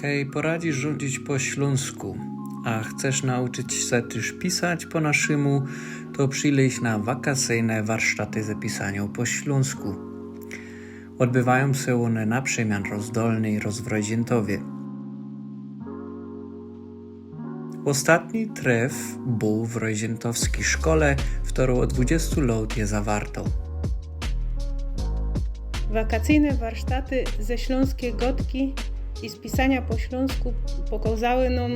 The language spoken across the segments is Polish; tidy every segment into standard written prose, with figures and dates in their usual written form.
Kej poradzisz rządzić po śląsku, a chcesz nauczyć się też pisać po naszemu, to przyjść na wakacyjne warsztaty z pisania po śląsku. Odbywają się one na przemian rozdolnej w Roździętowie. Ostatni tref był w roździętowskiej szkole, w którą od 20 lat je zawarto. Wakacyjne warsztaty ze śląskiej gotki i z pisania po śląsku pokazały nam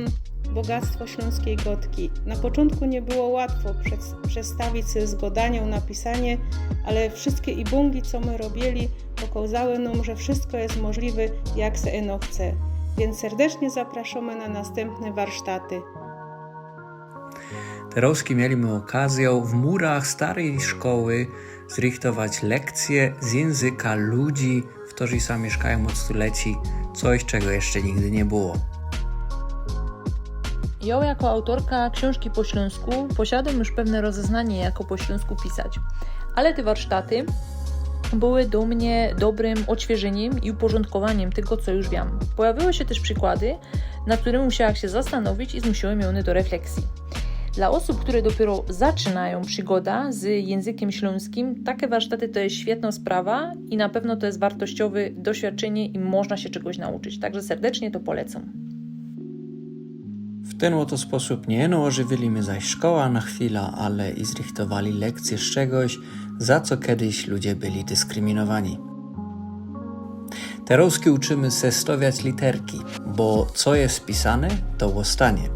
bogactwo śląskiej gotki. Na początku nie było łatwo przestawić się z godanią na pisanie, ale wszystkie ibungi, co my robili, pokazały nam, że wszystko jest możliwe, jak se eno chce. Więc serdecznie zapraszamy na następne warsztaty. Teraz mieliśmy okazję w murach starej szkoły zrichtować lekcje z języka ludzi, którzy sam mieszkają od stuleci, coś czego jeszcze nigdy nie było. Ja jako autorka książki po śląsku posiadam już pewne rozeznanie, jako po śląsku pisać. Ale te warsztaty były do mnie dobrym odświeżeniem i uporządkowaniem tego, co już wiem. Pojawiły się też przykłady, nad którymi musiałam się zastanowić i zmusiły mnie one do refleksji. Dla osób, które dopiero zaczynają przygodę z językiem śląskim, takie warsztaty to jest świetna sprawa i na pewno to jest wartościowe doświadczenie i można się czegoś nauczyć. Także serdecznie to polecam. W ten oto sposób nie ożywiliśmy zaś szkoła na chwilę, ale i zrichtowali lekcje z czegoś, za co kiedyś ludzie byli dyskryminowani. Teraz uczymy się stawiać literki, bo co jest pisane, to zostanie.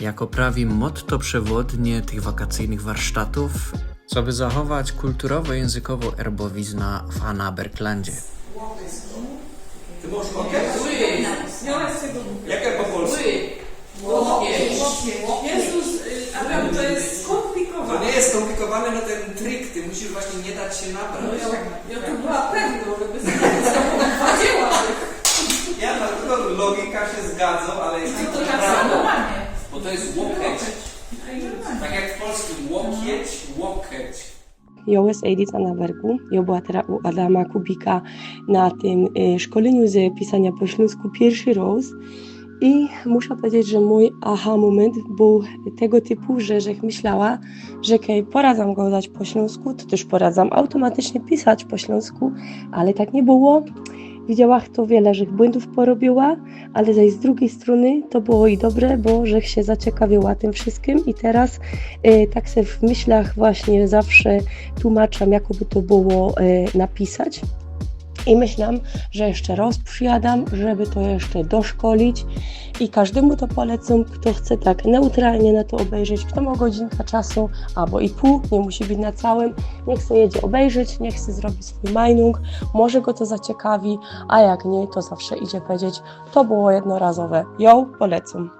Jako prawi motto przewodnie tych wakacyjnych warsztatów, co by zachować kulturowo-językowo erbowizna w Annaberglandzie. Ty możesz łokieć? Jakie po polsku? Jezus, Adam, to jest skomplikowane. To nie jest skomplikowane, no ten trik, ty musisz właśnie nie dać się nabrać. Ja to była pewna, żeby zapowiedziała. Ja na tylko logika się zgadzam, ale jest To tak samo mamy. bo to jest łokieć. Tak jak w polskim łokieć. Ja jest Edith Annabergu. Ja była teraz u Adama Kubika na tym szkoleniu z pisania po śląsku pierwszy raz. I muszę powiedzieć, że mój aha moment był tego typu, że myślała, że kiedy poradzam go dać po śląsku, to też poradzam automatycznie pisać po śląsku, ale tak nie było. Widziała to wiele, że błędów porobiła, ale zaś z drugiej strony to było i dobre, bo że się zaciekawiła tym wszystkim i teraz tak sobie w myślach właśnie zawsze tłumaczam, jakoby to było napisać. I myślałam, że jeszcze raz przyjadam, żeby to jeszcze doszkolić i każdemu to polecam, kto chce tak neutralnie na to obejrzeć, kto ma godzinkę czasu albo i pół, nie musi być na całym, niech sobie jedzie obejrzeć, niech sobie zrobi swój majnung, może go to zaciekawi, a jak nie, to zawsze idzie powiedzieć, to było jednorazowe. Jo, polecam.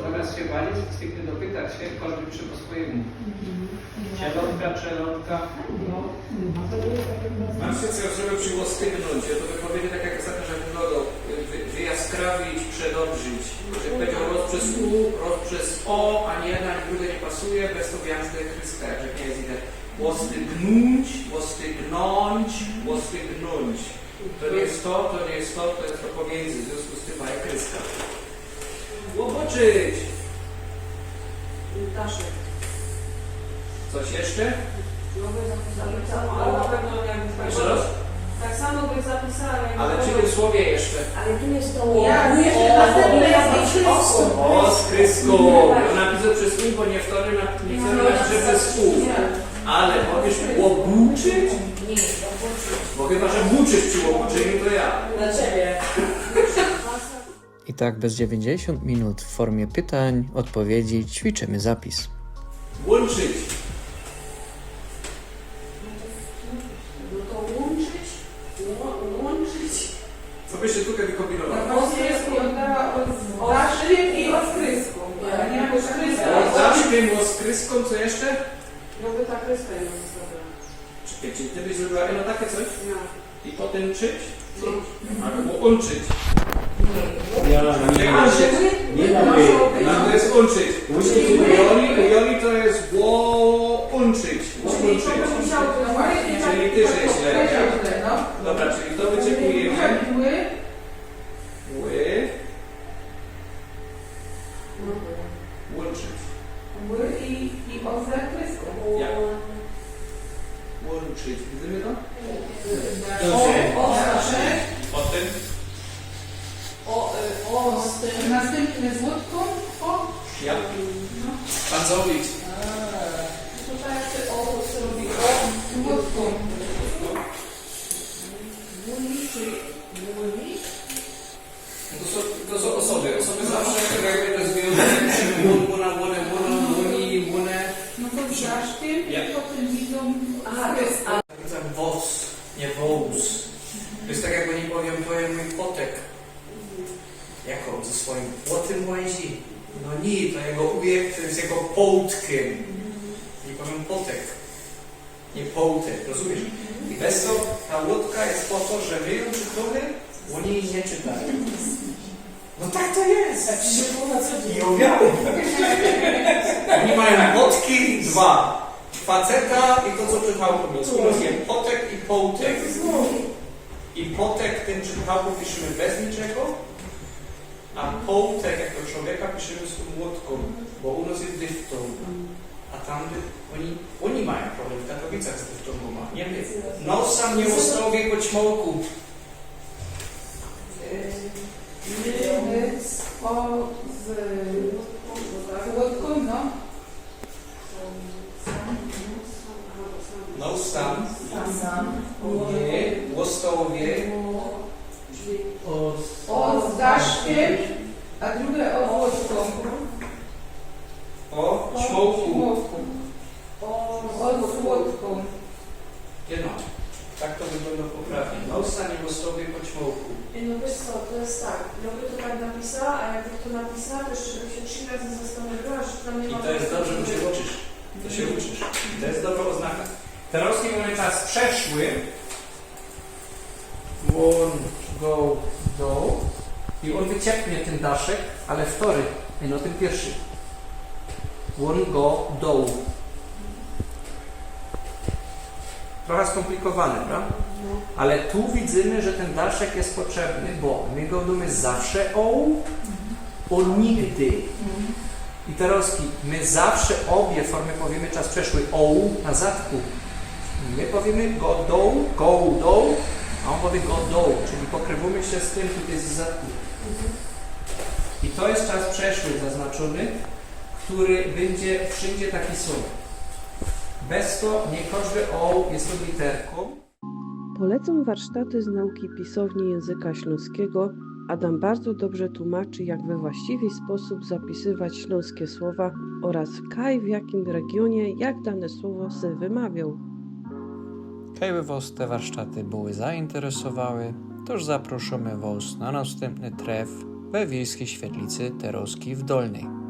Zamiast się bawić, zwykle dopytać się, każdy pisze po swojemu. Czelonka. Mam się coś, żeby przyłostygnąć, ja to wypowiedzi tak jak ostatnio, że wyglądał, wyjaskrawić, przedobrzyć. Że powiedział roz przez U, roz przez O, ani jedna, ani druga nie pasuje, bez to gwiazdy Chryska, jak nie jest idę. Łostygnąć, łostygnąć, łostygnąć. To nie jest to, to nie jest to, to jest to pomiędzy, w związku z tym ma jak Chryska. Łoboczyć! Daszek. Coś jeszcze? Ale na pewno Jeszcze raz? tak samo by zapisała. Ale czy w słowie jeszcze? Ale tu jest to O, z Kryską! Napisał przez U, bo nie wtedy napisze przez U. Ale powiesz łobuczyć? Nie, Bo chyba, że buczysz przy łobuczeniu, to ja. Dla ciebie. I tak bez 90 minut w formie pytań, odpowiedzi ćwiczymy zapis. Łączyć. No to łączyć. Co byście tutaj wykombinowali? Ostrysku oddała od Daszkiem i od Kryską. Nie ma Z Daszkiem, z Kryską, co jeszcze? No by ta Kryska ją zostawiła. Czekajcie, ty byś zrobiła no takie coś? No. I potem czyć? Albo łączyć. Nie, To jest łączyć. U Joli to jest łączyć. włączyć. No właśnie. Czyli ty, że źle, Też nie? źle, no. Dobra, czyli to wyczekujemy. Ły. Ły. Łączyć. Ły i o zakryską. Jak? Łączyć. Widzimy to? O, zawsze. Potem. Następny z łódką. O. Ja. Pan Zowicz. Z łódką. To są osoby. Osoby zawsze jakby rozwiązują łunę. No to zaszkiem Jak? i potem widzą Wos, nie wąs. To jest tak, jak oni powiem mój potek. Jak on ze swoim płotem łazi? No nie, to jego ujek, to jest jego połtkiem. Nie powiem potek. Nie połtek, rozumiesz? I bez to ta łódka jest po to, że my ją czytamy, oni jej nie czytają. No tak to jest. I owiały. Oni mają łódki dwa. Faceta i to, co czytał po polsku. Rozumiem, potek i połtek. I potek tym czytałku piszemy bez niczego, a połtek jako człowieka piszemy z tą łódką, bo u nas jest dyftong. A tam oni mają problem w Katowicach z dyftongą. Nie my. No sam nie ostrowie po ćmołku. z łódką, no. No sam. Nie. Łostowie. O z daszkiem, a drugie o łódką. O ćmołku. O z łódką. Jedno. Tak to wygląda poprawnie. No sam nie łostowie po ćmołku. No wiesz co, to jest tak, ja by to tak napisała, a jakby to napisała, to jeszcze bym się 3 razy zastanowiła, że tam nie I ma... to jest dobrze, bo się uczysz. To się uczysz. I to jest dobra oznaka. Teraz nie mamy czas przeszły. One, go, do. I on wyciepnie ten daszek, ale wtory. No ten pierwszy. One, go, do. Trochę skomplikowane, prawda? Ale tu widzimy, że ten daszek jest potrzebny, bo my go mówimy zawsze o nigdy. I teraz my zawsze obie formy powiemy czas przeszły o na zadku. My powiemy go do, a on powie go do, czyli pokrywamy się z tym, który jest z zadku. I to jest czas przeszły zaznaczony, który będzie wszędzie taki sam. Bez to nie każdy o jest to literką. Polecam warsztaty z nauki pisowni języka śląskiego. Adam bardzo dobrze tłumaczy, jak we właściwy sposób zapisywać śląskie słowa oraz w jakim regionie jak dane słowo się wymawiał. Kajby was te warsztaty były zainteresowały, toż zaproszamy was na następny tref we Wiejskiej Świetlicy Teroskiej w Dolnej.